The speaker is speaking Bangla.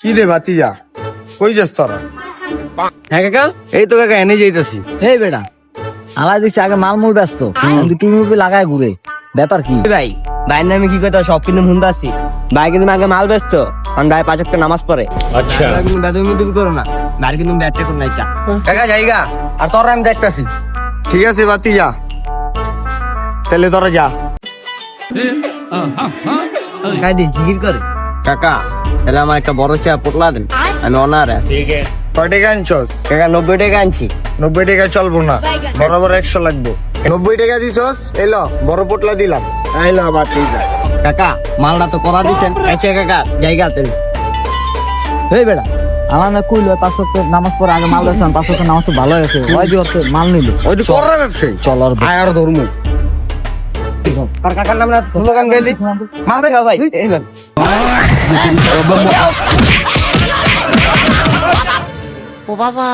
কি রে ভাতিজা, কই যাস তোরা? হ্যাঁ কাকা, এই তো কাকা এনে যাইতাছি। এই বেটা আলাই দিচ্ছে আগে মালমূল ব্যস্ত টুপি লাগায় ঘুরে, ব্যাপার কি? ভাই ভাইয়ের নামে কি কথা সব কিন্তু শুনতে আসছি। ভাই কিন্তু আগে মাল ব্যস্ত, কারণ ভাই 5 ওয়াক্ত নামাজ পড়ে। আচ্ছা কিন্তু বেদমি করো না, ভাই কিন্তু ব্যাটে কোন নাইছা। কাকা জায়গা আর তোরা আমি দেখতাছি। ঠিক আছে ভাতিজা, তাহলে তোরা যা। খাই দিন জিগির করে। কাকা তাহলে আমার একটা বড় চা পোটলা দেন, আমি অনার আছি। কয় টাকা আনছস? কাকা 90 টাকা আনছি। 90 টাকা চলবো না, বরাবর 100 লাগবো। 90 টাকা দিছস, এলো বড় পোটলা দিলাম। এলো ভাতিজা। কাকা মালটা তো করা দিছেন। আচ্ছা কাকা জায়গা তেল। এই বেটা আমার না কইল 5 ওয়াক্ত নামাজ পড়ে আগে মাল ব্যস্ত, 5 ওয়াক্ত নামাজ তো ভালো হয়েছে, ওই যে ওকে মাল নিল। ওই যে কররা ব্যবসায়ী, চলার আয়ার ধর্ম। আর কাকার নাম না স্লোগান গাইলি মাল দেখা ভাই। এই নেন। ও বাবা